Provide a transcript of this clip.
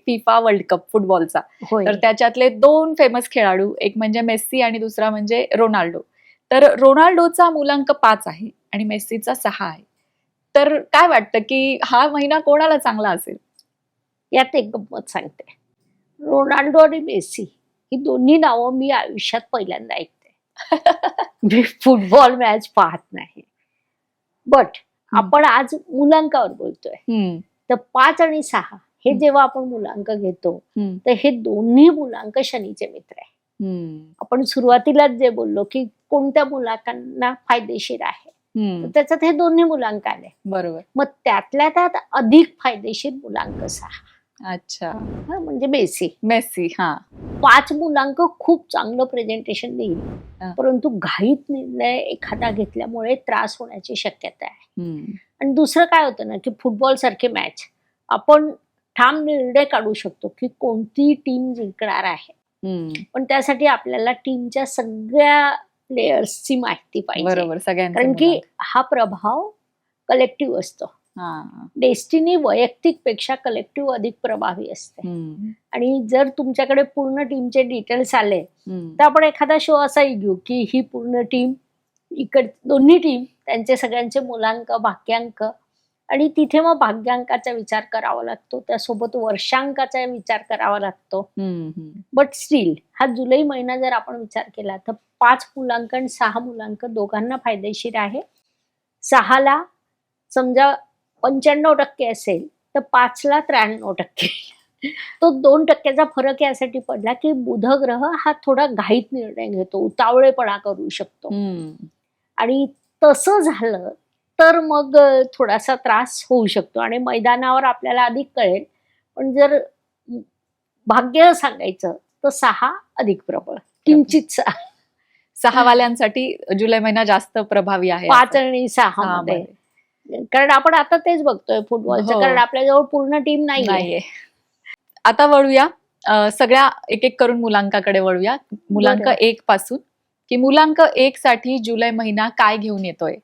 FIFA world cup फुटबॉलचा. तर त्याच्यातले 2 फेमस खेळाडू, एक म्हणजे मेस्सी आणि दुसरा म्हणजे रोनाल्डो. तर रोनाल्डोचा मुलांक 5 आहे आणि मेस्सीचा 6 आहे. तर काय वाटतं की हा महिना कोणाला चांगला असेल? यात एक गंमत सांगते. रोनाल्डो आणि मेसी ही दोन्ही नावं मी आयुष्यात पहिल्यांदा ऐकते. मी फुटबॉल मॅच पाहत नाही. बट आपण आज मुलांकावर बोलतोय. तर 5 आणि 6 हे जेव्हा आपण मुलांक घेतो तर हे दोन्ही मुलांक शनीचे मित्र आहे. आपण सुरुवातीलाच जे बोललो की कोणत्या मुलांकांना फायदेशीर आहे, तर त्याच्यात हे दोन्ही मुलांक आले. बरोबर. मग त्यातल्या त्यात अधिक फायदेशीर मुलांक 6. अच्छा. म्हणजे मेसी. हा 5 मुलांक खूप चांगलं प्रेझेंटेशन देईल, परंतु घाईत निर्णय एखादा घेतल्यामुळे त्रास होण्याची शक्यता आहे. आणि दुसरं काय होतं ना की फुटबॉल सारखे मॅच आपण ठाम निर्णय काढू शकतो की कोणती टीम जिंकणार आहे, पण त्यासाठी आपल्याला टीमच्या सगळ्या प्लेयर्सची माहिती पाहिजे. बरोबर, कारण की हा प्रभाव कलेक्टिव्ह असतो. डेस्टिनी वैयक्तिक पेक्षा कलेक्टिव्ह अधिक प्रभावी असते. आणि जर तुमच्याकडे पूर्ण टीमचे डिटेल्स आले तर आपण एखादा शो असाही घेऊ की ही पूर्ण टीम, दोन्ही टीम त्यांचे सगळ्यांचे मुलांक, भाग्यांक, आणि तिथे मग भाग्यांकाचा विचार करावा लागतो, त्यासोबत वर्षांकाचा विचार करावा लागतो. बट स्टील हा जुलै महिना जर आपण विचार केला तर 5 मुलांक आणि 6 मुलांक दोघांना फायदेशीर आहे. 6ला समजा 95% असेल तर 5ला 93%. तो 2% फरक यासाठी पडला की बुध ग्रह हा थोडा घाईत निर्णय घेतो, उतावळेपणा करू शकतो. आणि तसं झालं तर मग थोडासा त्रास होऊ शकतो आणि मैदानावर आपल्याला अधिक कळेल. पण जर भाग्य सांगायचं तर 6 अधिक प्रबळ, किंचित 6 वाल्यांसाठी जुलै महिना जास्त प्रभावी आहे. 5 आणि 6 मध्ये, कारण आपण आता तेच बघतोय फुटबॉलचं, कारण आपल्याजवळ पूर्ण टीम नाहीये. आता वळूया सगळ्या एक एक करून मुलांकाकडे वळूया. मुलांक 1 पासून की मुलांक 1 साठी जुलै महिना काय घेऊन येतोय.